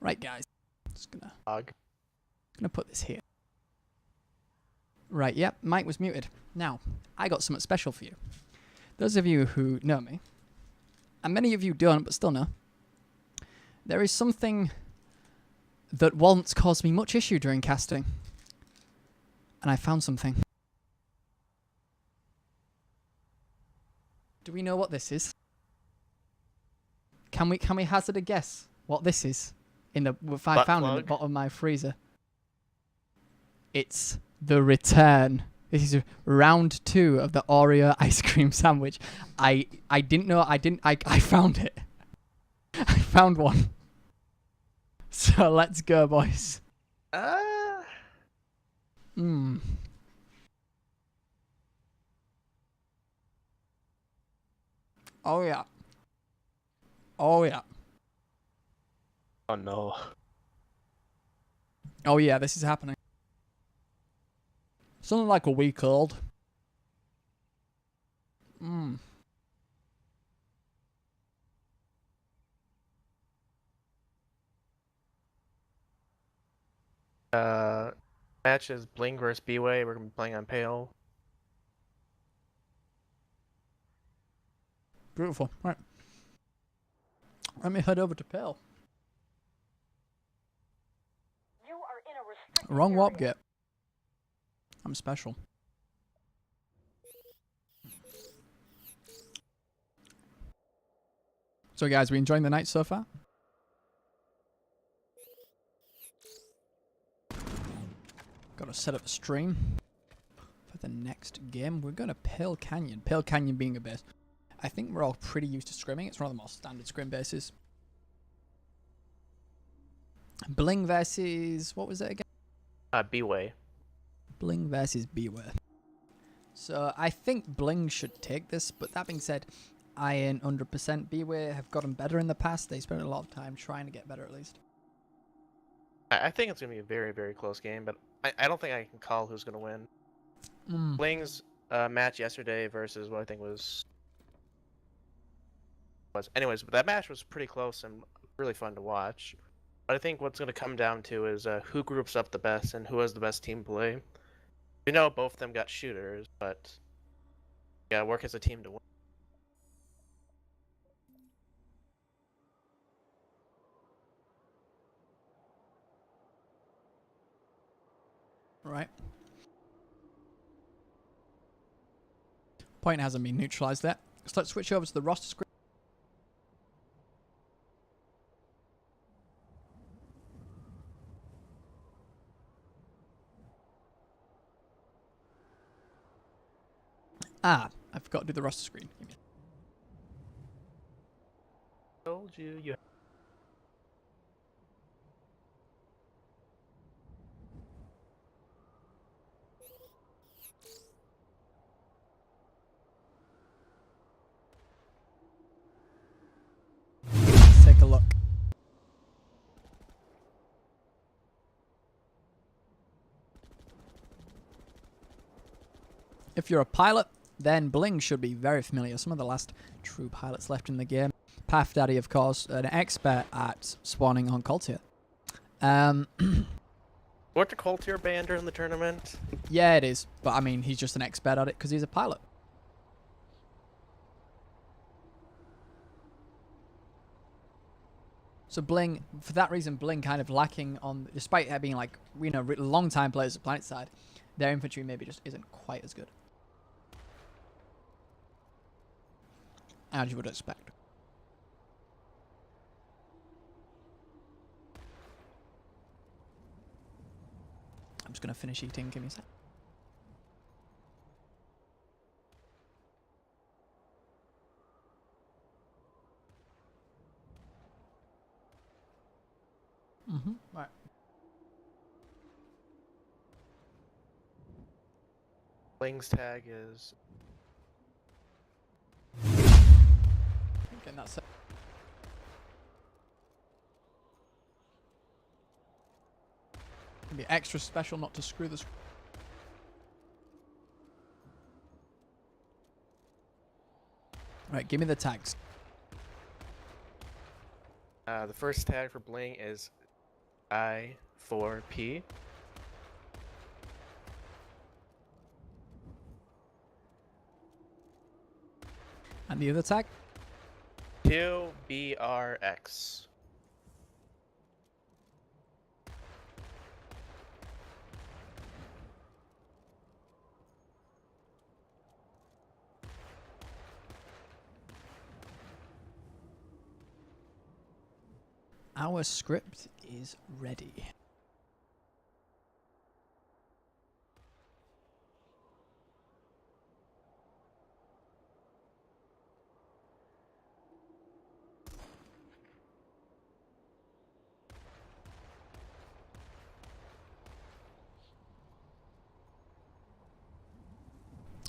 Right, guys. Just gonna put this here. Right, yep, Mike was muted. Now, I got something special for you. Those of you who know me, and many of you don't, but still know, there is something that once caused me much issue during casting. And I found something. Do we know what this is? Can we hazard a guess what this is? If I found in the bottom of my freezer. It's the return. This is round 2 of the Oreo ice cream sandwich. I didn't know. I found it. I found one. So let's go, boys. Oh yeah. Oh yeah. Oh no. Oh yeah, this is happening. Something like a week old. Match is Bling versus BWAE. We're gonna be playing on Pale. Beautiful. Right. Let me head over to Pale. You are in a restricted Wrong warp area. gate. I'm special. So guys, we enjoying the night so far? Gotta set up a stream for the next game. We're going to Pale Canyon. Pale Canyon being a base. I think we're all pretty used to scrimming. It's one of the more standard scrim bases. Bling versus... what was it again? BWAE. Bling versus BWAE. So I think Bling should take this, but that being said, I ain't 100%. BWAE have gotten better in the past. They spent a lot of time trying to get better at least. I think it's gonna be a very, very close game, but I don't think I can call who's gonna win. Bling's match yesterday versus what I think was. Anyways, but that match was pretty close and really fun to watch. But I think what's gonna come down to is who groups up the best and who has the best team play. We know both of them got shooters, but you gotta work as a team to win. Right. Point hasn't been neutralized yet. So let's switch over to the roster screen. Ah, I forgot to do the roster screen. Told you. Let's take a look. If you're a pilot, then Bling should be very familiar. Some of the last true pilots left in the game. Path Daddy, of course, an expert at spawning on Coltier. Weren't the Coltier banned during the tournament? Yeah, it is. But I mean, he's just an expert at it because he's a pilot. So Bling, for that reason, Bling kind of lacking on, despite being like, you know, long-time players at Planetside, their infantry maybe just isn't quite as good. As you would expect. I'm just going to finish eating. Give me a sec. Right. Bling's tag is. Getting that set. Can be extra special not to screw this. Right, give me the tags. The first tag for Bling is I4P. And the other tag? 2BRX. Our script is ready.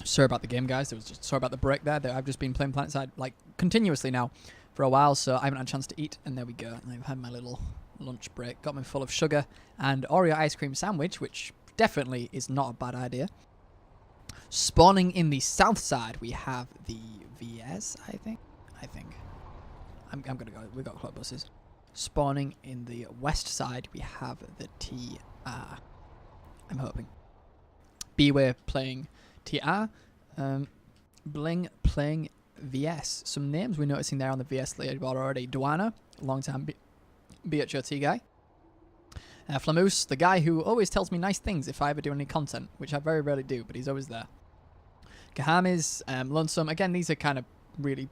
Sorry about the game, guys. Sorry about the break there. I've just been playing Planetside like continuously now for a while, so I haven't had a chance to eat. And there we go. I've had my little lunch break. Got me full of sugar and Oreo ice cream sandwich, which definitely is not a bad idea. Spawning in the south side, we have the VS. I think. I'm gonna go. We got club buses. Spawning in the west side, we have the TR. I'm hoping. BWAE playing TR, Bling playing VS. Some names we're noticing there on the VS leaderboard already. Duana, long-time BHOT guy. Flamoose, the guy who always tells me nice things if I ever do any content, which I very rarely do, but he's always there. Kahamis, Lonesome. Again, these are kind of really,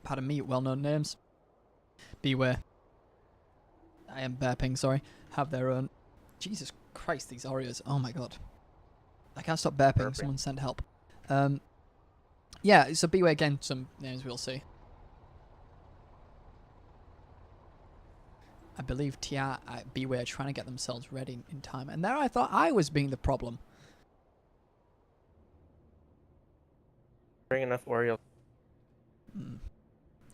pardon me, well-known names. BWAE. I am burping, sorry. Have their own. Jesus Christ, these Oreos. Oh my god. I can't stop burping. Someone send help. Yeah, so BWAE again, some names we'll see. I believe TR at BWAE are trying to get themselves ready in time. And there I thought I was being the problem. Bring enough Oreo.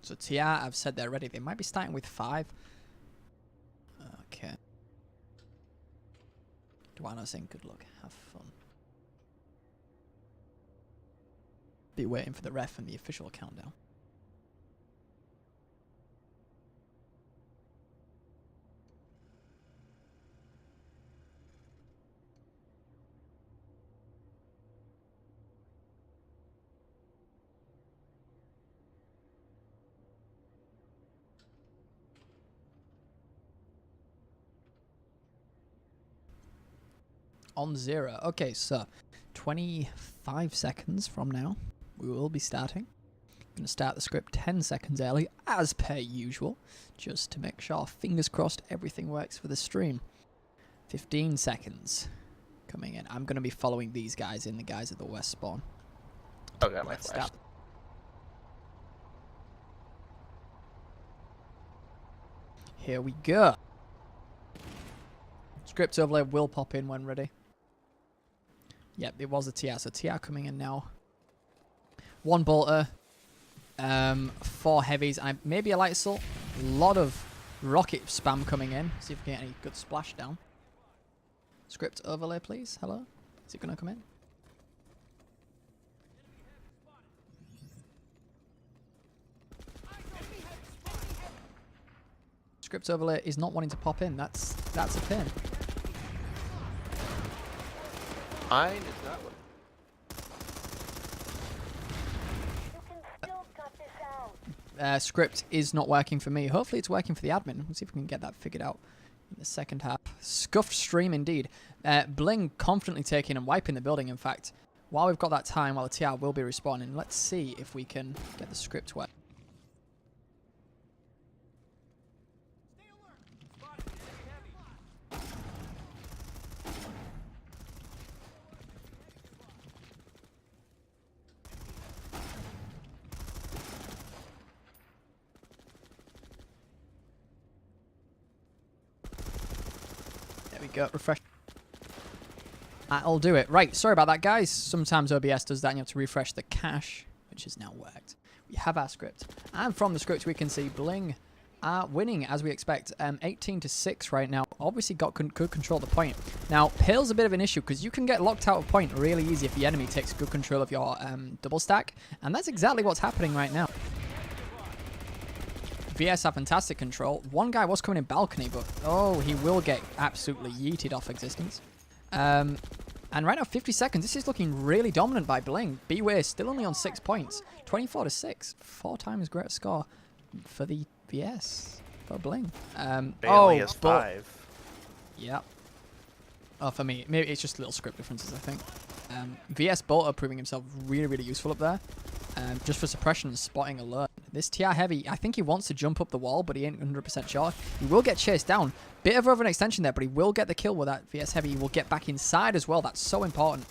So TR, I've said they're ready. They might be starting with 5. Okay. Duano saying good luck. Have fun. Be waiting for the ref and the official countdown. On 0. Okay, so 25 seconds from now, we will be starting. Going to start the script 10 seconds early, as per usual, just to make sure, fingers crossed, everything works for the stream. 15 seconds coming in. I'm going to be following these guys in, the guys at the west spawn. Okay, my Let's flash. start. Here we go. Script overlay will pop in when ready. Yep, it was a TR, so TR coming in now. 1 bolter, 4 heavies, and maybe a light assault. A lot of rocket spam coming in. See if we can get any good splash down. Script overlay, please. Hello? Is it going to come in? Script overlay is not wanting to pop in. That's a pin. Mine is not one. You can still cut this out. Script is not working for me. Hopefully it's working for the admin. Let's see if we can get that figured out in the second half. Scuffed stream indeed. Bling confidently taking and wiping the building, in fact. While we've got that time, while the TR will be respawning, let's see if we can get the script working. Go, refresh. I'll do it. Right, sorry about that, guys. Sometimes OBS does that and you have to refresh the cache, which has now worked. We have our script. And from the script, we can see Bling are winning, as we expect. 18-6 right now. Obviously got good control of the point. Now, Pale's a bit of an issue, because you can get locked out of point really easy if the enemy takes good control of your double stack. And that's exactly what's happening right now. VS have fantastic control. One guy was coming in balcony, but oh, he will get absolutely yeeted off existence. And right now, 50 seconds. This is looking really dominant by Bling. BWAE still only on 6 points. 24-6. 4 times greater score for the VS. For Bling. They only has 5. Yeah. Oh, for me, maybe it's just little script differences, I think. VS Bolter proving himself really, really useful up there. Just for suppression and spotting alert. This TR Heavy, I think he wants to jump up the wall, but he ain't 100% sure. He will get chased down. Bit of an extension there, but he will get the kill with that VS Heavy. He will get back inside as well. That's so important.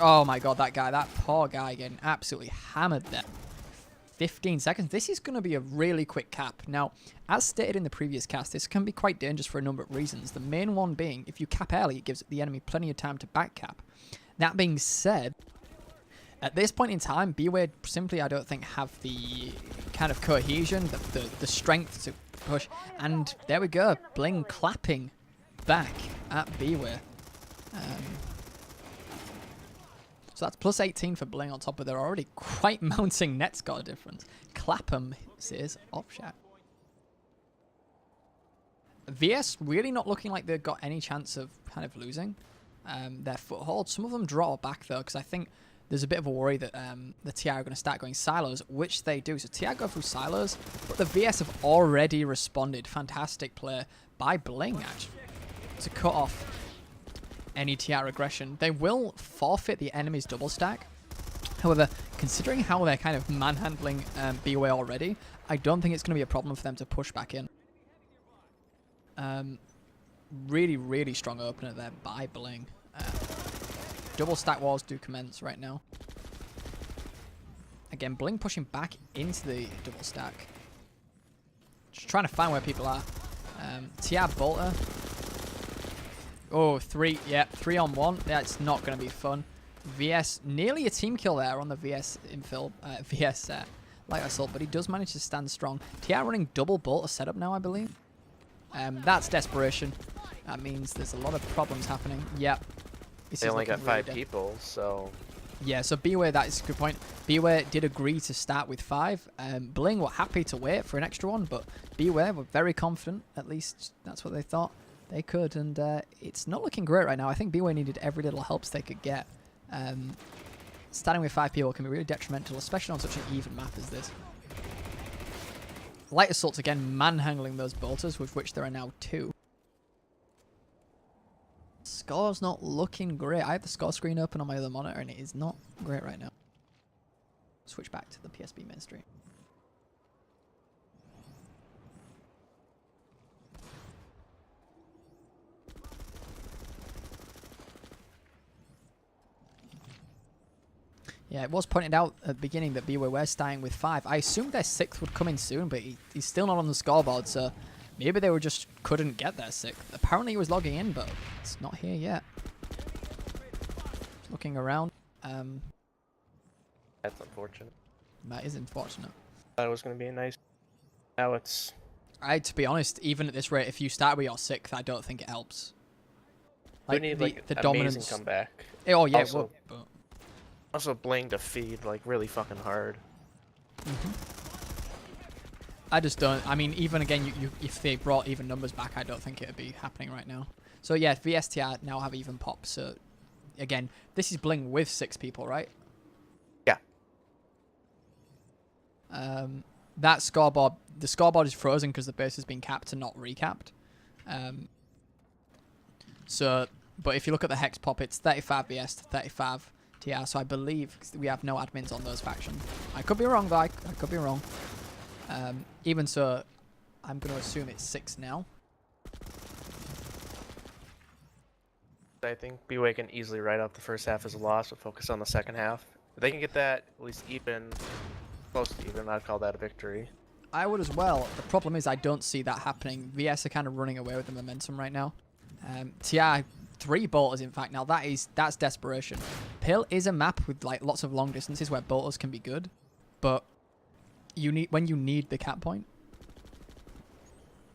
Oh my god, that poor guy getting absolutely hammered there. 15 seconds. This is going to be a really quick cap. Now, as stated in the previous cast, this can be quite dangerous for a number of reasons. The main one being, if you cap early, it gives the enemy plenty of time to back cap. That being said, at this point in time, BWAE simply, I don't think, have the kind of cohesion, the strength to push. And there we go. Bling clapping back at BWAE. So that's plus 18 for Bling on top of their already quite mounting net score difference. Clapham says Offshack. VS really not looking like they've got any chance of kind of losing their foothold. Some of them draw back though, because I think there's a bit of a worry that the TR are going to start going silos, which they do. So TR go through silos, but the VS have already responded. Fantastic play by Bling, actually, to cut off any TR aggression. They will forfeit the enemy's double stack. However, considering how they're kind of manhandling BWAE already, I don't think it's going to be a problem for them to push back in. Really, really strong opener there by Bling. Double stack wars do commence right now. Again, Bling pushing back into the double stack. Just trying to find where people are. TR Bolter. Oh, 3. Yeah, 3 on 1. That's not going to be fun. VS, nearly a team kill there on the VS infill. VS light assault, but he does manage to stand strong. TR running double bolter setup now, I believe. That's desperation. That means there's a lot of problems happening. Yep. They only got 5 people, so... Yeah, so BWAE, that is a good point. BWAE did agree to start with 5. Bling were happy to wait for an extra one, but BWAE were very confident. At least that's what they thought they could, and it's not looking great right now. I think BWAE needed every little helps they could get. Starting with 5 people can be really detrimental, especially on such an even map as this. Light assaults again, manhandling those bolters, with which there are now 2. Score's not looking great. I have the score screen open on my other monitor, and it is not great right now. Switch back to the PSB main stream. Yeah, it was pointed out at the beginning that BWAE were starting with 5. I assumed their 6th would come in soon, but he's still not on the scoreboard, so maybe they were just couldn't get their 6th. Apparently he was logging in, but it's not here yet. Just looking around. That's unfortunate. That is unfortunate. Thought it was going to be a nice... Now it's... To be honest, even at this rate, if you start with your 6th, I don't think it helps. Like, we need like the amazing dominance comeback. Oh yeah, also, it will, but... Also Bling to feed like really fucking hard. I just don't. I mean, even again, if they brought even numbers back, I don't think it would be happening right now. So yeah, VSTR now have even pop. So again, this is Bling with 6 people, right? Yeah. That scoreboard, the scoreboard is frozen because the base has been capped and not recapped. But if you look at the hex pop, it's 35 VS to 35 TR. So I believe we have no admins on those factions. I could be wrong, though. I could be wrong. Even so, I'm going to assume it's 6 now. I think BWAE can easily write off the first half as a loss, but focus on the second half. If they can get that at least even, close to even, I'd call that a victory. I would as well. The problem is I don't see that happening. VS are kind of running away with the momentum right now. TR 3 bolters, in fact. Now that's desperation. Pill is a map with like lots of long distances where bolters can be good, but when you need the cap point.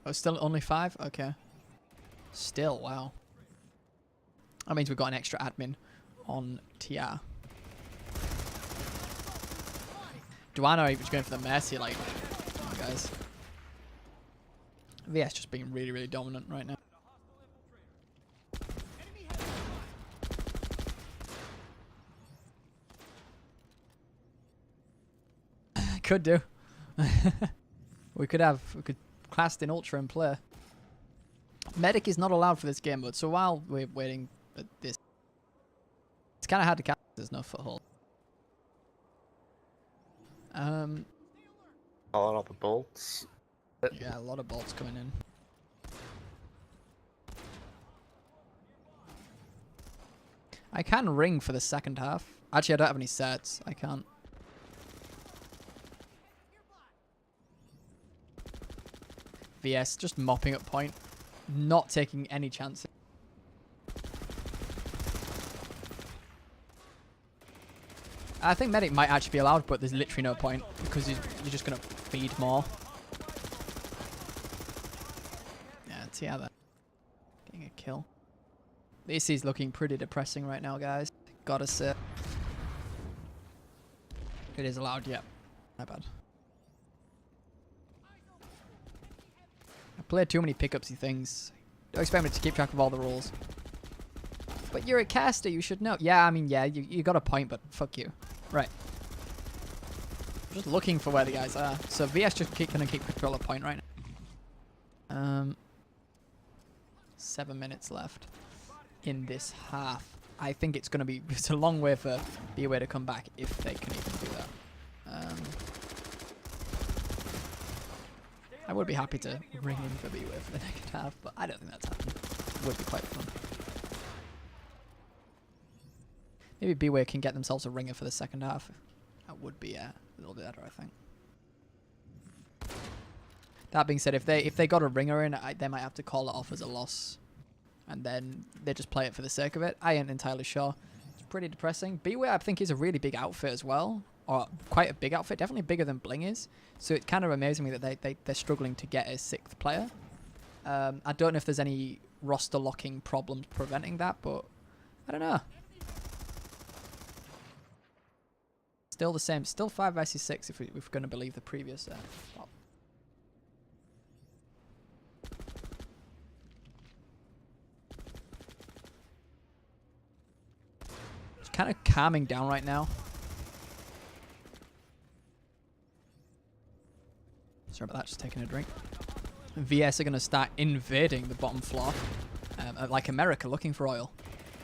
Oh, still only 5? Okay. Still, wow. That means we've got an extra admin on TR. Duano even going for the Mercy, like, oh my guys. VS just being really, really dominant right now. Could do. we could class in Ultra and play. Medic is not allowed for this game mode, so while we're waiting for this, it's kind of hard to cast. There's no foothold. All the bolts. Yeah, a lot of bolts coming in. I can ring for the second half. Actually, I don't have any sets. I can't. VS just mopping up point, not taking any chances. I think medic might actually be allowed, but there's literally no point because you're just gonna feed more. Yeah, see how that getting a kill. This is looking pretty depressing right now, guys. Gotta say, it is allowed. Yeah, my bad. I played too many pickupsy things. Don't expect me to keep track of all the rules. But you're a caster, you should know. Yeah, I mean, yeah, you got a point, but fuck you. Right. I'm just looking for where the guys are. So VS just gonna keep control of point right now. 7 minutes left in this half. I think it's gonna be, it's a long way for BWAE to come back if they can even do that. I would be happy to ring in for BWAE for the next half, but I don't think that's happening. It would be quite fun. Maybe BWAE can get themselves a ringer for the second half. That would be a little bit better, I think. That being said, if they got a ringer in, they might have to call it off as a loss, and then they just play it for the sake of it. I ain't entirely sure. It's pretty depressing. BWAE, I think, is a really big outfit as well, or quite a big outfit, definitely bigger than Bling is. So it kind of amazes me that they're struggling to get a 6th player. I don't know if there's any roster locking problems preventing that, but I don't know. Still the same. Still 5 versus 6 if we're going to believe the previous top. It's kind of calming down right now. Sorry about that, just taking a drink. VS are going to start invading the bottom floor, like America, looking for oil.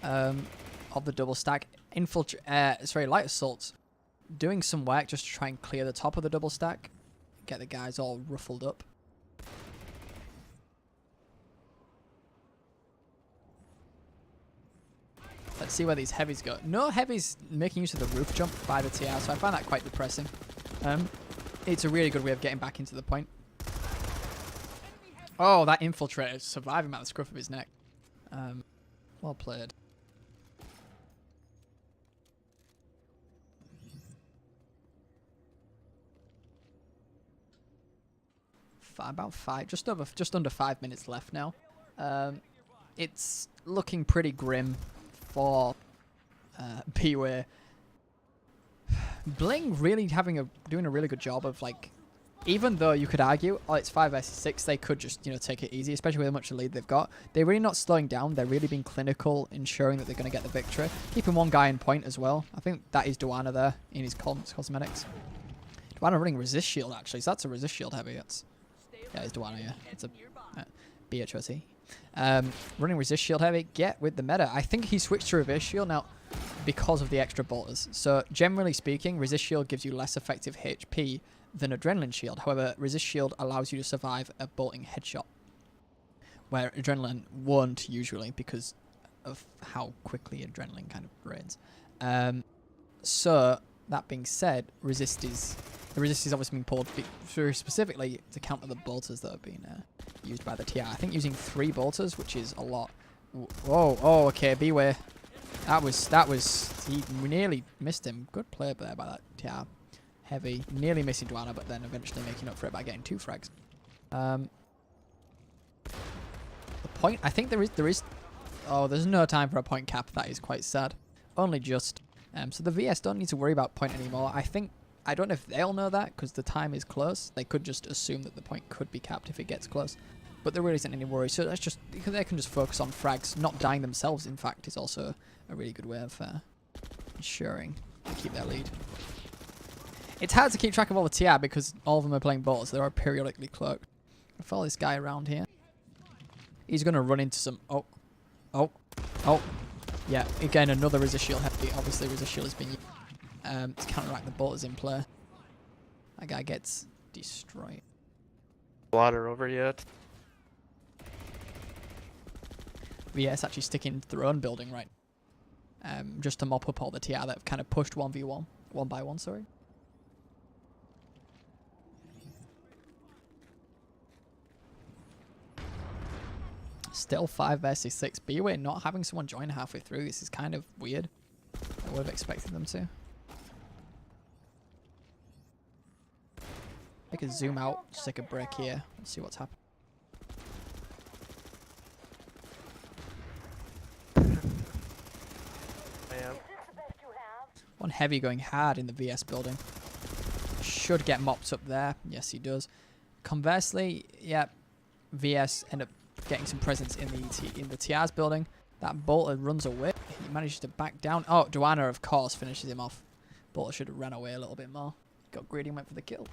Of the double stack. Light assaults. Doing some work just to try and clear the top of the double stack. Get the guys all ruffled up. Let's see where these heavies go. No heavies making use of the roof jump by the TR, so I find that quite depressing. It's a really good way of getting back into the point. Oh, that infiltrator is surviving by the scruff of his neck. Well played. Just under 5 minutes left now. It's looking pretty grim for BWAE. Bling really doing a really good job of, like, even though you could argue, oh, it's 5 versus 6, they could just, take it easy, especially with how much lead they've got. They're really not slowing down. They're really being clinical, ensuring that they're going to get the victory. Keeping one guy in point as well. I think that is Duana there in his cosmetics. Duana running resist shield, actually, so that's a resist shield heavy. Yeah, it's Duana, yeah. It's a BHOC. Running resist shield heavy, get with the meta. I think he switched to reverse shield now because of the extra bolters. So generally speaking, resist shield gives you less effective HP than adrenaline shield. However, resist shield allows you to survive a bolting headshot, where adrenaline won't usually because of how quickly adrenaline kind of drains. So that being said, the resist is obviously being pulled through specifically to counter the bolters that have been used by the TR. I think using 3 bolters, which is a lot. Whoa, oh, okay, BWAE. That was, he nearly missed him. Good play there by that TR. Heavy, nearly missing Duana, but then eventually making up for it by getting 2 frags. The point, I think there is, oh, there's no time for a point cap. That is quite sad. Only just. So the VS don't need to worry about point anymore. I think I don't know if they'll know that because the time is close. They could just assume that the point could be capped if it gets close. But there really isn't any worry. So that's just because they can just focus on frags. Not dying themselves, in fact, is also a really good way of ensuring they keep their lead. It's hard to keep track of all the TR because all of them are playing bots. They are periodically cloaked. I follow this guy around here. He's going to run into some... Oh. Yeah, again, another resist shield heavy. Obviously, resist shield has been used to counteract the bolters in play. That guy gets destroyed. Blotter over yet? VS actually sticking to their own building right just to mop up all the TR that have kind of pushed 1v1. 1 by 1, sorry. Still 5 versus 6. BWAE not having someone join halfway through. This is kind of weird. I would have expected them to. I could zoom out, just take a break here, and see what's happening. Man. One heavy going hard in the VS building. Should get mopped up there. Yes, he does. Conversely, yeah, VS end up getting some presence in the TR's building. That bolter runs away. He manages to back down. Oh, Duana, of course, finishes him off. Bolter should have ran away a little bit more. Got greedy and went for the kill.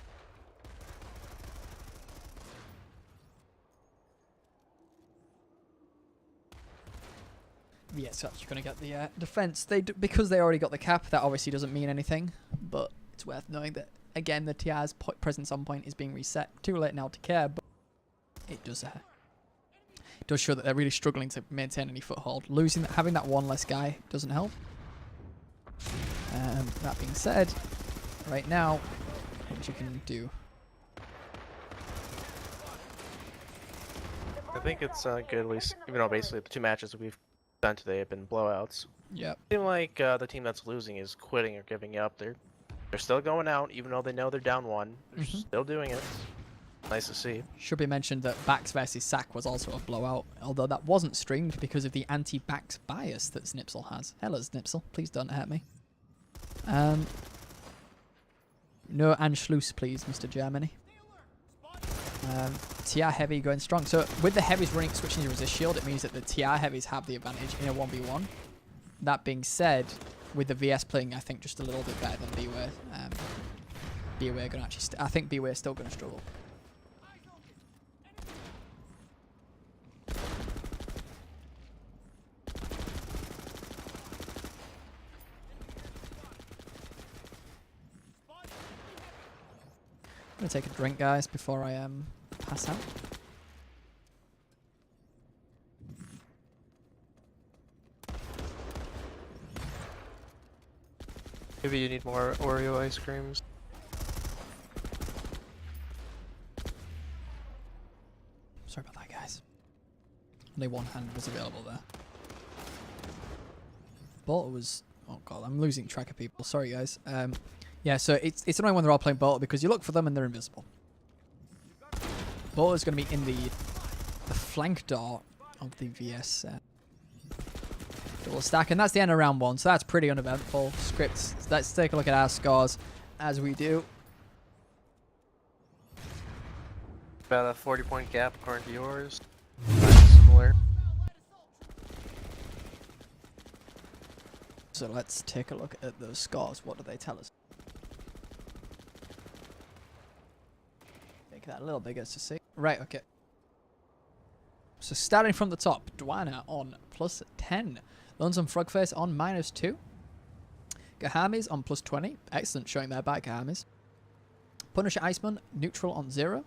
VS actually going to get the defense. Because they already got the cap, that obviously doesn't mean anything. But it's worth knowing that, again, the TR's presence on point is being reset. Too late now to care, but it does show that they're really struggling to maintain any foothold. Having that one less guy doesn't help. That being said, right now, what you can do. I think it's good, at least, even though basically the 2 matches that we've done today have been blowouts. Yep. It seems like the team that's losing is quitting or giving up. They're still going out, even though they know they're down 1. They're still doing it. Nice to see. Should be mentioned that Bax versus Sack was also a blowout, although that wasn't streamed because of the anti-Bax bias that Snipsel has. Hello, Snipsel. Please don't hurt me. No Anschluss, please, Mr. Germany. TR Heavy going strong. So with the Heavies switching to Resist Shield, it means that the TR Heavies have the advantage in a 1v1. That being said, with the VS playing, I think, just a little bit better than BWAE. BWAE going to actually... I think BWAE is still going to struggle. I'm going to take a drink, guys, before I pass out. Maybe you need more Oreo ice creams. Sorry about that, guys. Only one hand was available there. Bolter was... Oh god, I'm losing track of people. Sorry, guys. Yeah, so it's annoying when they're all playing Bolter because you look for them and they're invisible. Bolter's going to be in the flank door of the VS double stack, and that's the end of round 1, so that's pretty uneventful. Scripts, let's take a look at our scores as we do. About a 40-point gap according to yours. Similar. So let's take a look at those scores. What do they tell us? Make that a little bigger to see. Right, okay. So starting from the top, Duana on +10. Lonesome Frogface on -2. Gahamis on +20. Excellent showing there by Gahamis. Punisher Iceman, neutral on 0.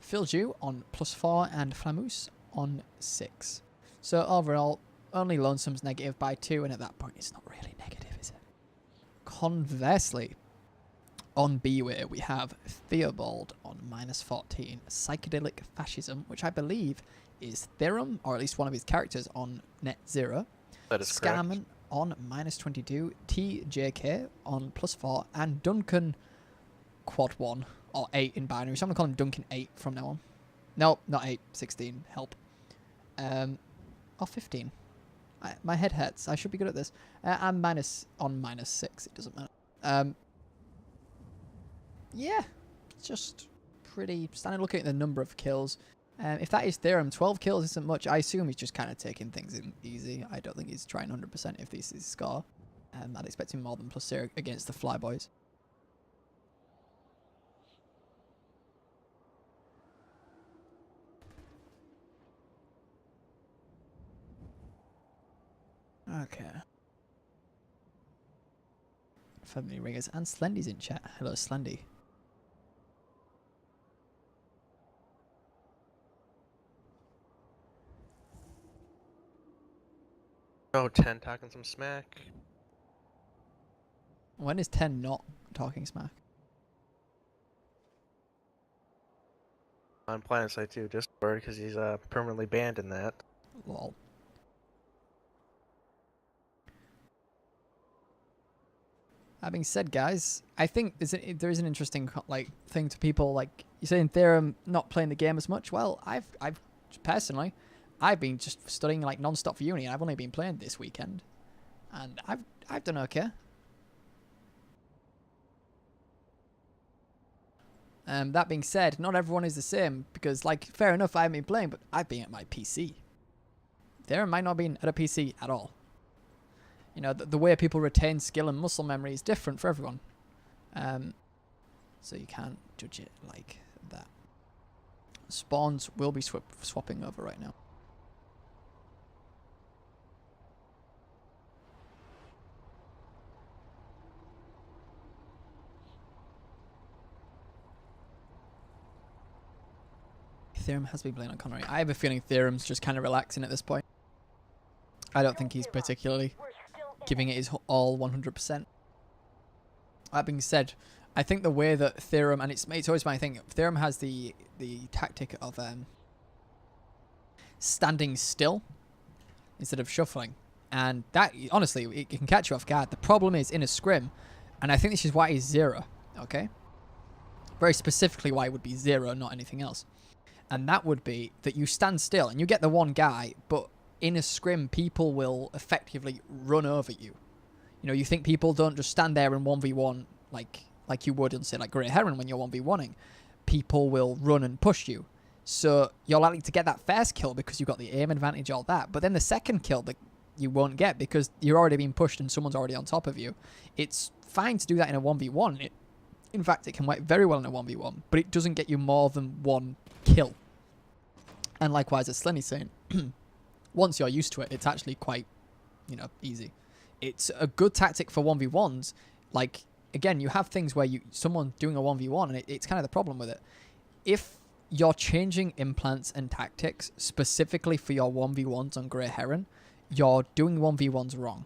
Philju on +4 and Flamus on 6. So overall, only Lonesome's negative by 2, and at that point it's not really negative, is it? Conversely, on BWAE we have Theobald on -14. Psychedelic Fascism, which I believe is Therum, or at least one of his characters, on net 0. That is Scarman correct. on -22. TJK on +4. And Duncan quad 1, or 8 in binary. So I'm going to call him Duncan 8 from now on. No, not 8, 16. Help. Or 15. My head hurts. I should be good at this. I'm on -6. It doesn't matter. Yeah, it's just pretty standard. Looking at the number of kills, if that is Theorem, 12 kills isn't much. I assume he's just kind of taking things in easy. I don't think he's trying 100% if this is his score. I'd expect him more than +0 against the Flyboys. Okay. Family Ringers and Slendy's in chat. Hello, Slendy. Oh, 10 talking some smack. When is 10 not talking smack? On Planetside too, Discord, because he's permanently banned in that. Lol. That being said, guys, I think there is an interesting thing to people like you're saying Theorem not playing the game as much. Well, I've personally, I've been just studying like non-stop for uni, and I've only been playing this weekend, and I've done okay. That being said, not everyone is the same because, like, fair enough, I haven't been playing, but I've been at my PC. Theorem might not have been at a PC at all. You know, the way people retain skill and muscle memory is different for everyone. So you can't judge it like that. Spawns will be swapping over right now. Theorem has been playing on Connery. I have a feeling Theorem's just kind of relaxing at this point. I don't think he's particularly giving it his all 100%. That being said, I think the way that Theorem, and it's always my thing, Theorem has the tactic of standing still instead of shuffling. And that, honestly, it can catch you off guard. The problem is in a scrim, and I think this is why he's 0, okay? Very specifically why it would be 0, not anything else. And that would be that you stand still and you get the one guy, but in a scrim, people will effectively run over you. You know, you think people don't just stand there and 1v1 like you would in, say, like Great Heron when you're 1v1ing. People will run and push you. So you're likely to get that first kill because you've got the aim advantage, all that. But then the second kill that you won't get because you're already being pushed and someone's already on top of you. It's fine to do that in a 1v1. In fact, it can work very well in a 1v1, but it doesn't get you more than one kill. And likewise, as Slendy's saying, once you're used to it, it's actually quite, easy. It's a good tactic for 1v1s. Like, again, you have things where someone's doing a 1v1, and it's kind of the problem with it. If you're changing implants and tactics specifically for your 1v1s on Grey Heron, you're doing 1v1s wrong.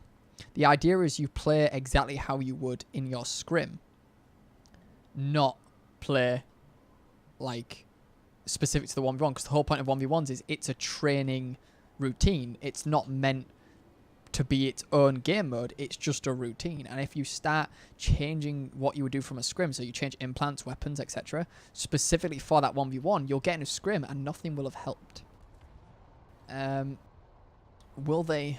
The idea is you play exactly how you would in your scrim, not play like specific to the 1v1, because the whole point of 1v1s is it's a training routine. It's not meant to be its own game mode. It's just a routine. And if you start changing what you would do from a scrim, so you change implants, weapons, etc., specifically for that 1v1, you'll get in a scrim and nothing will have helped. Will they...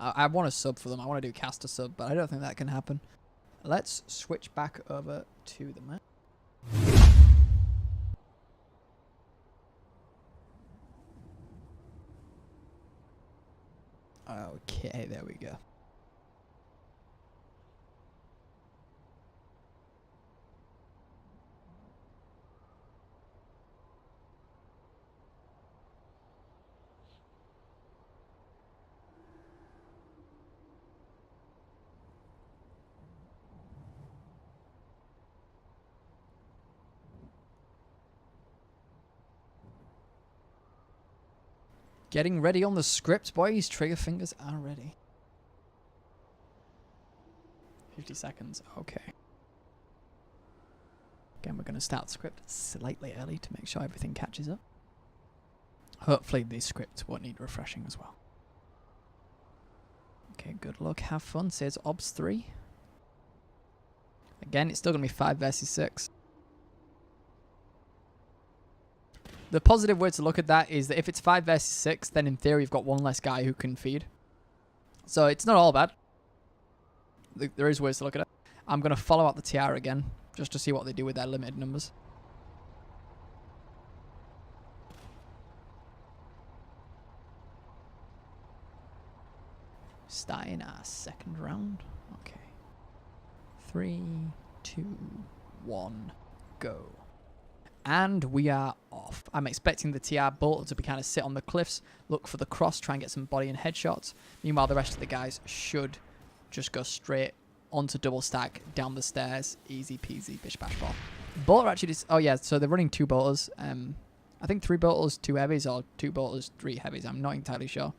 I want to sub for them. I want to do caster sub, but I don't think that can happen. Let's switch back over to the map. Okay, there we go. Getting ready on the script, boys. Trigger fingers are ready. 50 seconds. Okay. Again, we're going to start the script slightly early to make sure everything catches up. Hopefully the script won't need refreshing as well. Okay, good luck. Have fun, says Obs3. Again, it's still going to be 5 versus 6. The positive way to look at that is that if it's 5 versus 6, then in theory you've got one less guy who can feed. So it's not all bad. There is ways to look at it. I'm going to follow out the TR again, just to see what they do with their limited numbers. Starting our second round. Okay. 3, 2, 1, go. And we are off. I'm expecting the TR bolt to be kind of sit on the cliffs, look for the cross, try and get some body and headshots. Meanwhile, the rest of the guys should just go straight onto double stack, down the stairs, easy peasy, bish bash ball. Bolter actually just, oh yeah, so they're running 2 bolters. I think 3 bolters, 2 heavies, or 2 bolters, 3 heavies. I'm not entirely sure.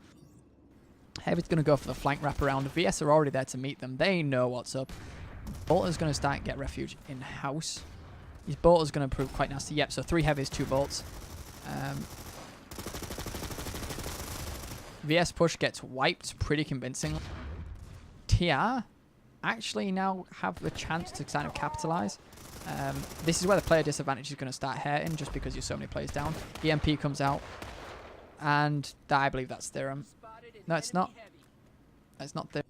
Heavy's going to go for the flank wraparound. VS are already there to meet them. They know what's up. Bolter's going to start and get refuge in-house. His bolter's going to prove quite nasty. Yep, so 3 heavies, 2 bolts. VS push gets wiped pretty convincingly. TR actually now have the chance to kind of capitalize. This is where the player disadvantage is going to start hurting just because you're so many players down. EMP comes out. And I believe that's Theorem. No, it's not. It's not Theorem.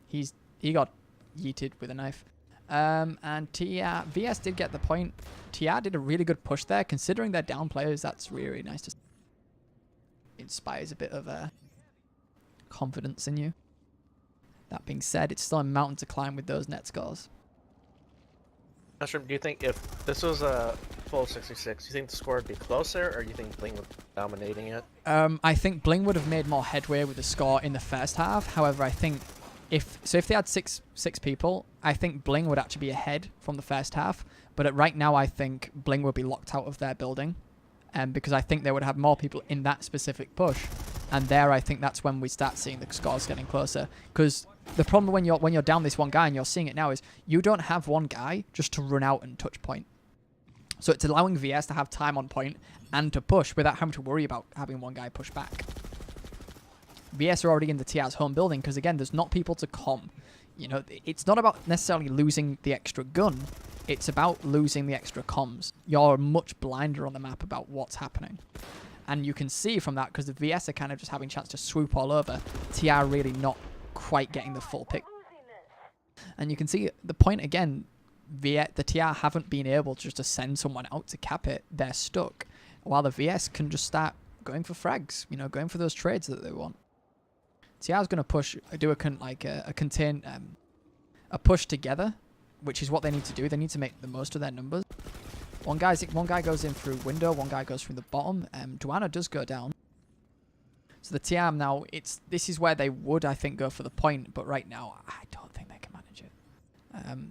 He got yeeted with a knife. And TR, VS did get the point. TR did a really good push there. Considering they're down players, that's really, really nice to see. Inspires a bit of confidence in you. That being said, it's still a mountain to climb with those net scores. Mushroom, do you think if this was a full 66, do you think the score would be closer, or do you think Bling would be dominating it? I think Bling would have made more headway with the score in the first half. However, I think if they had six people, I think Bling would actually be ahead from the first half. But right now, I think Bling would be locked out of their building, because I think they would have more people in that specific push. And there, I think that's when we start seeing the scores getting closer. Because the problem when you're down this one guy, and you're seeing it now, is you don't have one guy just to run out and touch point. So it's allowing VS to have time on point and to push without having to worry about having one guy push back. VS are already in the TR's home building because, again, there's not people to com. You know, it's not about necessarily losing the extra gun. It's about losing the extra comms. You're much blinder on the map about what's happening. And you can see from that, because the VS are kind of just having a chance to swoop all over, TR really not quite getting the full pick. And you can see the point again, the TR haven't been able just to send someone out to cap it. They're stuck. While the VS can just start going for frags, you know, going for those trades that they want. TR's going to push, do a push together, which is what they need to do. They need to make the most of their numbers. One guy goes in through window, one guy goes through the bottom. Duana does go down. So the TR now, this is where they would, I think, go for the point, but right now, I don't think they can manage it.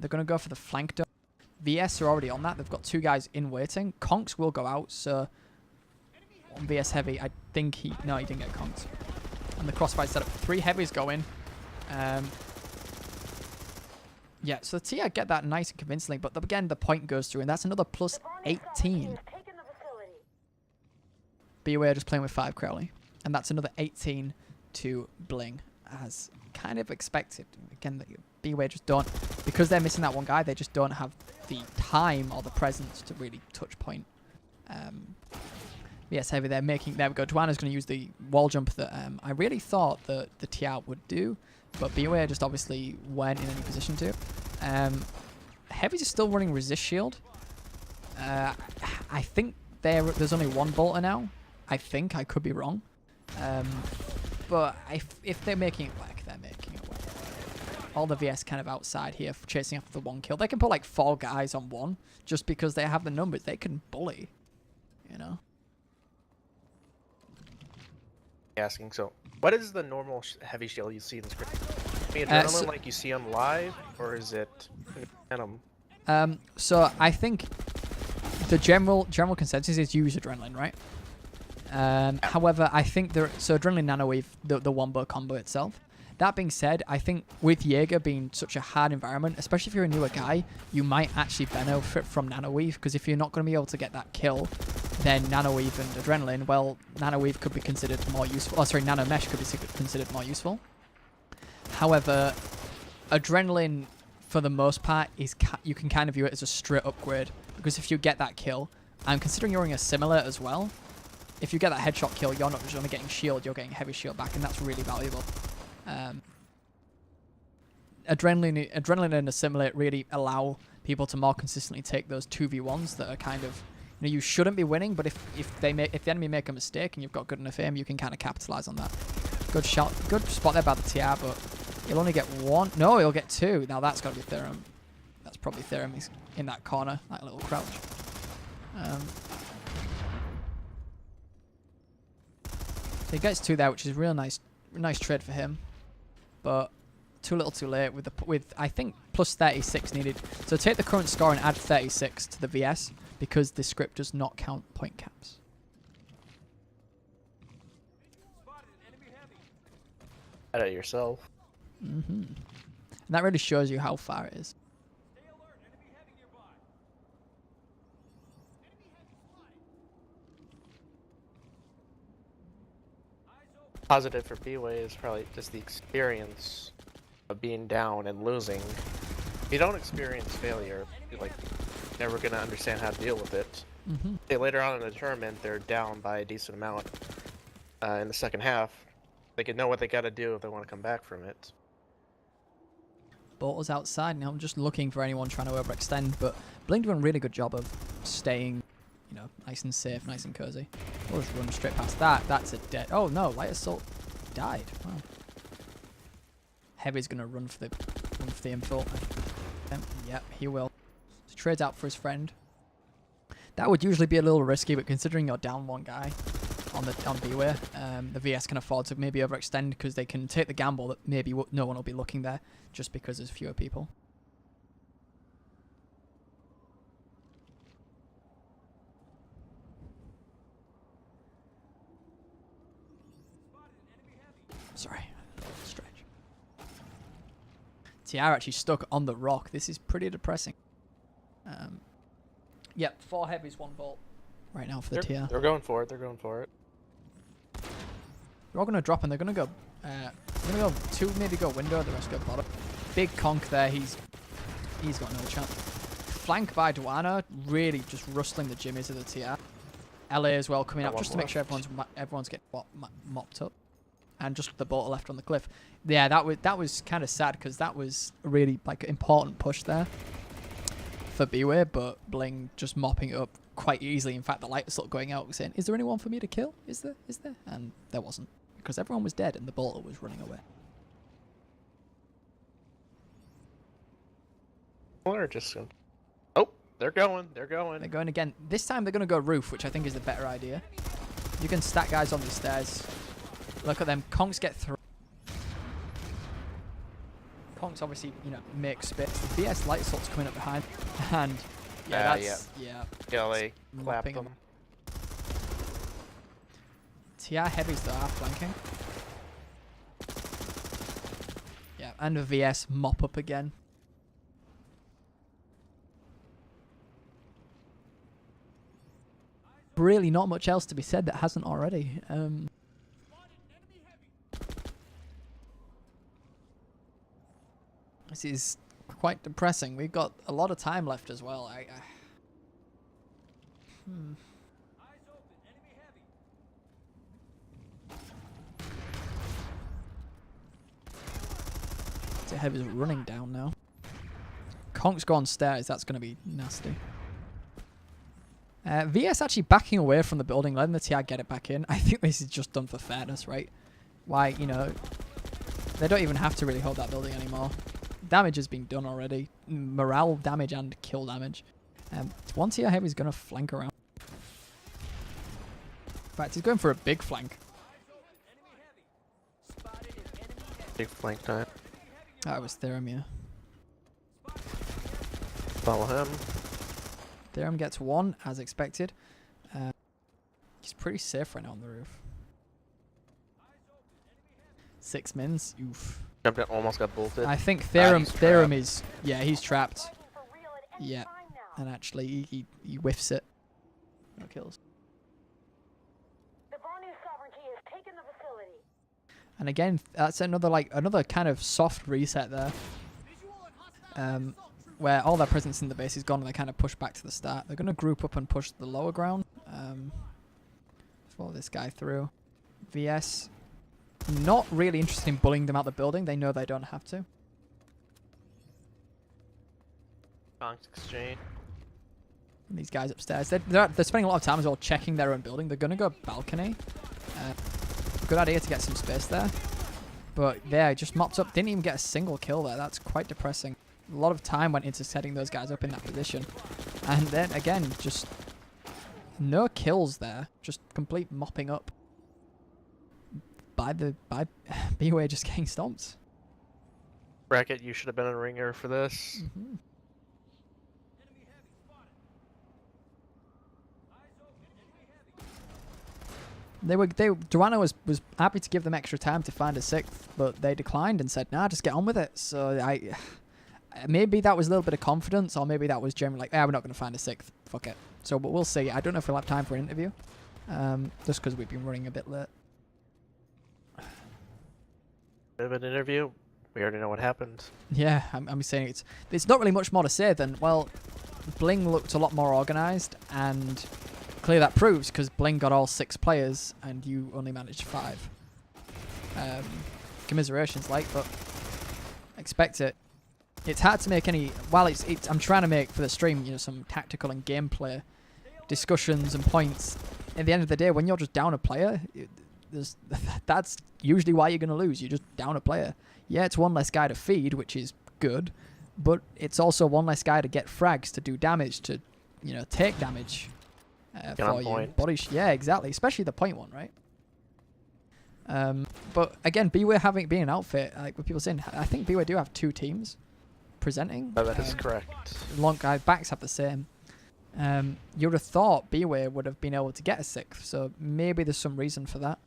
They're going to go for the flank door. VS are already on that. They've got 2 guys in waiting. Conks will go out, so on VS heavy, I think he didn't get Conks. And the crossfire set up. 3 heavies go in. Yeah, so the TR get that nice and convincingly, but again, the point goes through, and that's another plus 18. BWAE just playing with 5 Crowley, and that's another 18 to Bling, as kind of expected. Again, BWAE just don't, because they're missing that one guy, they just don't have the time or the presence to really touch point. Yes, heavy, there we go. Duana's going to use the wall jump that I really thought that the TR would do, but BWAE just obviously weren't in any position to. Heavy's still running resist shield. I think there's only 1 bolter now. I think, I could be wrong. But if they're making it work, they're making it work. All the VS kind of outside here chasing after the 1 kill. They can put like 4 guys on 1 just because they have the numbers. They can bully, you know. Asking, so what is the normal heavy shield you see in the screen? I mean, adrenaline like you see on live, or is it Venom? So I think the general consensus is use adrenaline, right? However, I think so adrenaline nanowave, the wombo combo itself. That being said, I think with Jaeger being such a hard environment, especially if you're a newer guy, you might actually benefit from nanoweave, because if you're not going to be able to get that kill, then nanoweave and adrenaline, well, nanoweave could be considered more useful. Oh, sorry, nanomesh could be considered more useful. However, adrenaline, for the most part, you can kind of view it as a straight upgrade, because if you get that kill, And considering you're in a simulator as well, if you get that headshot kill, you're not just only getting shield, you're getting heavy shield back, and that's really valuable. Adrenaline and a simulate really allow people to more consistently take those 2v1s that are kind of, you know, you shouldn't be winning, but if the enemy make a mistake and you've got good enough aim, you can kind of capitalize on that. Good shot, good spot there by the TR, but he'll only get one. No, he'll get two. Now that's got to be Theorem. That's probably Theorem. He's in that corner, that little crouch. So he gets two there, which is a real nice trade for him, but too little, too late. With I think plus 36 needed. So take the current score and add 36 to the VS because the script does not count point caps. At it yourself. And that really shows you how far it is. Positive for BWAE is probably just the experience of being down and losing. If you don't experience failure, you're like never gonna understand how to deal with it. Say later on in the tournament, they're down by a decent amount in the second half. They can know what they gotta do if they want to come back from it. Bolt was outside. Now I'm just looking for anyone trying to overextend, but Blink doing a really good job of staying, you know, nice and safe, nice and cozy. We'll just run straight past that. That's a dead. Oh no, Light Assault died. Wow. Heavy's gonna run for the info. Yep, he will. So trades out for his friend. That would usually be a little risky, but considering you're down one guy on BWAE, the VS can afford to maybe overextend because they can take the gamble that maybe no one will be looking there just because there's fewer people. Sorry, stretch. TR actually stuck on the rock. This is pretty depressing. Yep, 4 heavies, 1 bolt right now for the TR. They're going for it. They're going for it. They're all going to drop and they're going to go. They're going to go 2, maybe go window. The rest go bottom. Big conk there. He's got no chance. Flank by Duana, really just rustling the jimmies of the TR. LA as well coming up just to make sure everyone's getting mopped up. And just the bolt left on the cliff. Yeah, that was kind of sad because that was a really like important push there for BWAE, but Bling just mopping it up quite easily. In fact, the Light Assault going out saying, "Is there anyone for me to kill? Is there? Is there?" And there wasn't because everyone was dead and the bolter was running away. Or just oh, they're going. They're going. They're going again. This time they're going to go roof, which I think is the better idea. You can stack guys on these stairs. Look at them. Conks get through. Conks obviously, you know, make space. The BS Light Assault's coming up behind. And yeah, that's Yeah, they clapped them. TR heavies though are flanking. Yeah, and the VS mop up again. Really not much else to be said that hasn't already. This is quite depressing. We've got a lot of time left as well. The heavy's running down now. Conk's gone stairs. That's going to be nasty. VS actually backing away from the building, letting the TR get it back in. I think this is just done for fairness, right? Why, you know, they don't even have to really hold that building anymore. Damage has been done already. Morale damage and kill damage. One TR heavy is going to flank around. In fact, he's going for a big flank. Big flank time. That was Theorem, yeah. Follow him. Theorem gets 1, as expected. He's pretty safe right now on the roof. 6 mins. Oof. Jumped in, almost got bolted. I think Theorem is... Yeah, he's trapped. Yeah. And actually, he whiffs it. No kills. And again, that's another kind of soft reset there. where all their presence in the base is gone and they kind of push back to the start. They're going to group up and push the lower ground. Follow this guy through. VS, not really interested in bullying them out the building. They know they don't have to. Conks exchange. And these guys upstairs, they're spending a lot of time as well checking their own building. They're going to go balcony. Good idea to get some space there. But yeah, just mopped up. Didn't even get a single kill there. That's quite depressing. A lot of time went into setting those guys up in that position. And then again, just no kills there. Just complete mopping up by BWAE just getting stomped. Bracket, you should have been a ringer for this. Mm-hmm. Duano was happy to give them extra time to find a sixth, but they declined and said, nah, just get on with it. So maybe that was a little bit of confidence, or maybe that was generally like, we're not going to find a sixth, fuck it. So, but we'll see. I don't know if we'll have time for an interview, just because we've been running a bit late. Bit of an interview. We already know what happened. Yeah, I'm saying it's not really much more to say than, well, Bling looked a lot more organised, and clearly that proves, because Bling got all 6 players and you only managed 5. Commiserations, like, but expect it. It's hard to make any. While I'm trying to make for the stream, you know, some tactical and gameplay discussions and points. At the end of the day, when you're just down a player, that's usually why you're going to lose. You're just down a player. Yeah, it's one less guy to feed, which is good, but it's also one less guy to get frags, to do damage, to, you know, take damage. For you. Yeah, exactly. Especially the point one, right? But again, BWAE being an outfit, like what people saying, I think BWAE do have 2 teams presenting. Oh, that is correct. Long guy backs have the same. You would have thought BWAE would have been able to get a 6th, so maybe there's some reason for that.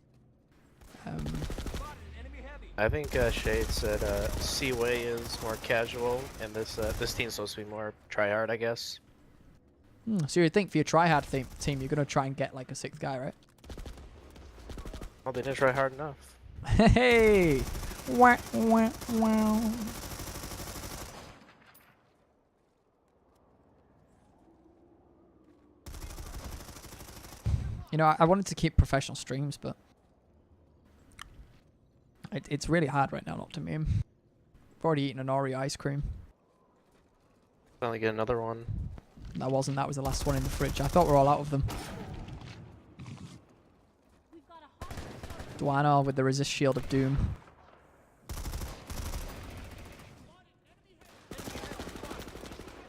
I think Shade said Seaway is more casual, and this team's supposed to be more tryhard, I guess. So you think for your tryhard team, you're gonna try and get like a 6th guy, right? Well, they didn't try hard enough. Hey! Wah, wah, wah. You know, I wanted to keep professional streams, but it's really hard right now not to meme. I've already eaten an Oreo ice cream. Finally get another one. That was the last one in the fridge. I thought we were all out of them. Duano with the resist shield of doom.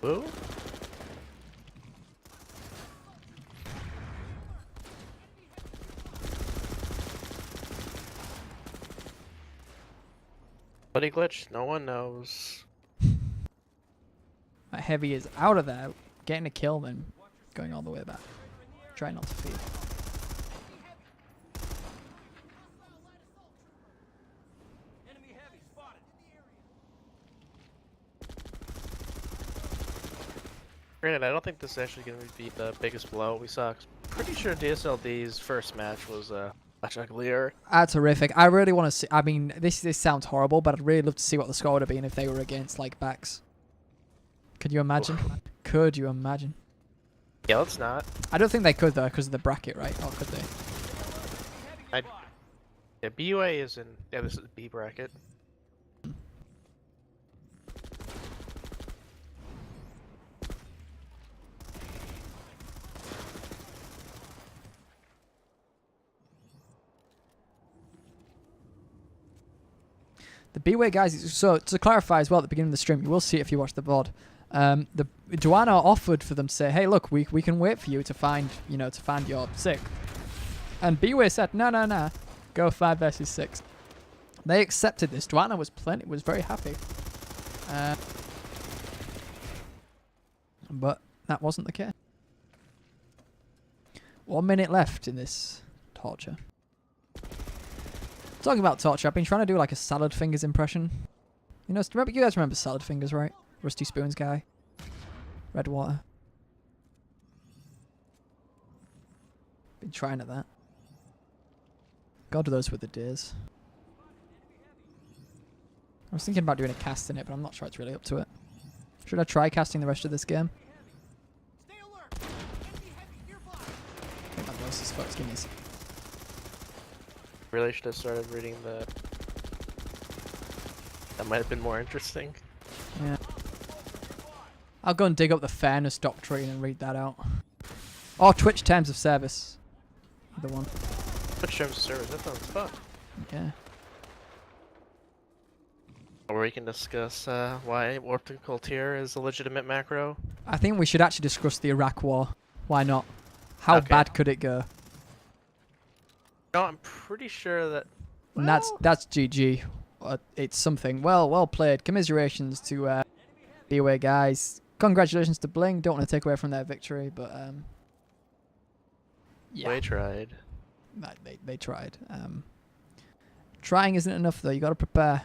Who? Buddy glitch? No one knows. That heavy is out of there, getting a kill, then going all the way back. Try not to feed. Granted, I don't think this is actually going to be the biggest blow we saw. Pretty sure DSLD's first match was much uglier. Terrific. I really want to see. I mean, this sounds horrible, but I'd really love to see what the score would have been if they were against like backs. Could you imagine? Could you imagine? Yeah, let's not. I don't think they could though, because of the bracket, right? Or could they? Yeah, BUA is in. Yeah, this is B bracket. The BWAE guys, so to clarify as well at the beginning of the stream, you will see it if you watch the VOD. The Duano offered for them to say, hey, look, we can wait for you to find, to find your 6th. And BWAE said, no, go 5 versus 6. They accepted this. Duano was very happy. But that wasn't the case. 1 minute left in this torture. Talking about torture, I've been trying to do like a Salad Fingers impression. You guys remember Salad Fingers, right? Rusty Spoons guy. Redwater. Been trying at that. God, those were the days. I was thinking about doing a cast in it, but I'm not sure it's really up to it. Should I try casting the rest of this game? I think my voice is fucked. Give me a sec. Really should have started reading the. That might have been more interesting. Yeah. I'll go and dig up the fairness doctrine and read that out. Or Twitch terms of service. Either one. Which terms of service? That sounds fun. Yeah. Or we can discuss why Orbital Tier is a legitimate macro. I think we should actually discuss the Iraq War. Why not? How Okay. bad could it go? No, I'm pretty sure that. And that's GG. It's something. Well played. Commiserations to BWAE guys. Congratulations to Bling. Don't want to take away from their victory, but yeah. They tried. They tried. Trying isn't enough though. You got to prepare.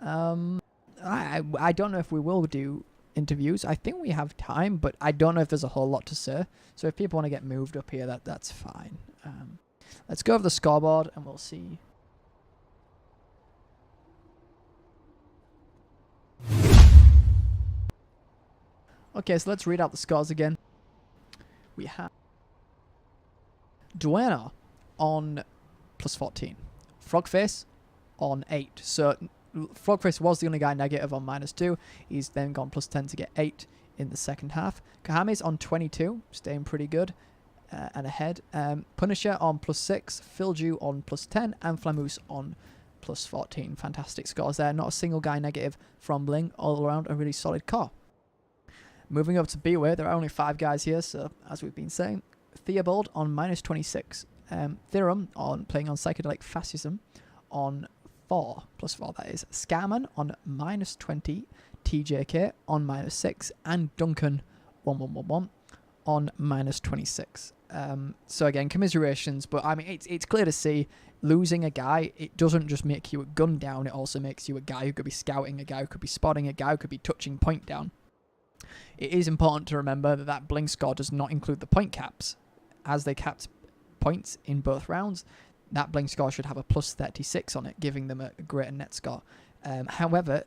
I don't know if we will do interviews. I think we have time, but I don't know if there's a whole lot to say. So if people want to get moved up here, that's fine. Let's go over the scoreboard and we'll see. Okay, so let's read out the scores again. We have Duena on +14. Frogface on 8. So Frogface was the only guy negative on -2. He's then gone +10 to get 8 in the second half. Kahami's on 22, staying pretty good and ahead. Punisher on +6, Philju on +10, and Flamoose on +14. Fantastic scores there. Not a single guy negative from Bling. All around a really solid core. Moving up to BWAE, there are only 5 guys here, so as we've been saying. Theobald on -26. Theorem on playing on Psychedelic Fascism on 4, +4 that is. Scarman on -20. TJK on -6. And Duncan 1111 on -26. So again, commiserations, but I mean, it's clear to see losing a guy, it doesn't just make you a gun down, it also makes you a guy who could be scouting, a guy who could be spotting, a guy who could be touching point down. It is important to remember that Bling score does not include the point caps. As they capped points in both rounds, that Bling score should have a +36 on it, giving them a greater net score. However,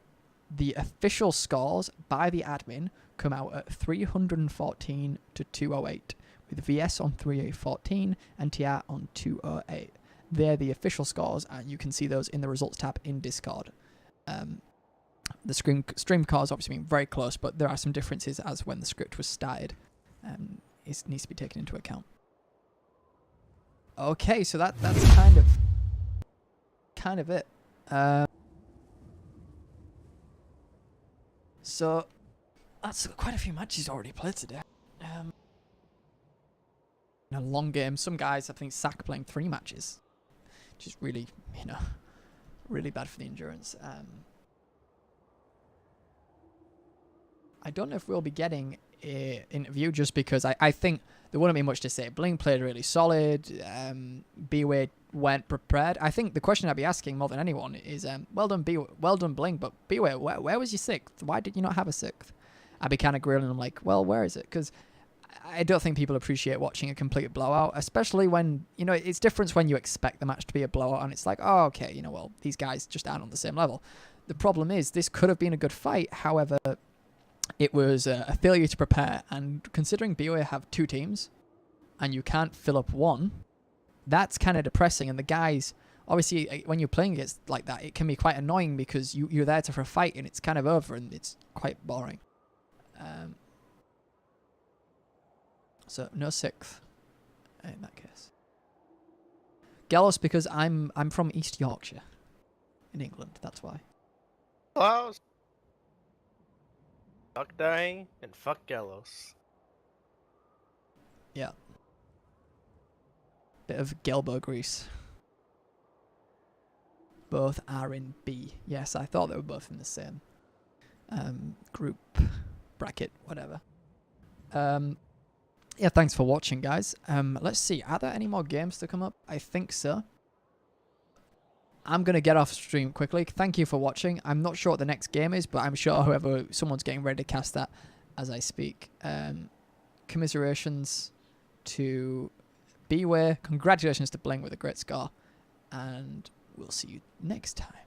the official scores by the admin come out at 314 to 208, with VS on 314 and TR on 208. They're the official scores, and you can see those in the results tab in Discord. The stream cars obviously being very close, but there are some differences as when the script was started. It needs to be taken into account. Okay, so that's kind of it. So that's quite a few matches already played today. A long game. Some guys, I think, Sack playing 3 matches, which is really, really bad for the endurance. I don't know if we'll be getting an interview just because I think there wouldn't be much to say. Bling played really solid. BWAE went prepared. I think the question I'd be asking more than anyone is, well done Bling, but BWAE, where was your 6th? Why did you not have a 6th? I'd be kind of grilling them like, well, where is it? Because I don't think people appreciate watching a complete blowout, especially when, it's different when you expect the match to be a blowout and it's like, oh, okay, well, these guys just aren't on the same level. The problem is this could have been a good fight. However, it was a failure to prepare, and considering BWAE have 2 teams and you can't fill up one, that's kind of depressing. And the guys, obviously, when you're playing against like that, it can be quite annoying because you're there for a fight and it's kind of over and it's quite boring. So no 6th in that case. Gallows, because I'm from East Yorkshire in England, that's why. Hello. Fuck dying and fuck Gallows. Yeah. Bit of Gelbo grease. Both are in B. Yes, I thought they were both in the same group, bracket, whatever. Yeah, thanks for watching, guys. Let's see. Are there any more games to come up? I think so. I'm going to get off stream quickly. Thank you for watching. I'm not sure what the next game is, but I'm sure someone's getting ready to cast that as I speak. Commiserations to BWAE. Congratulations to Bling with a great score. And we'll see you next time.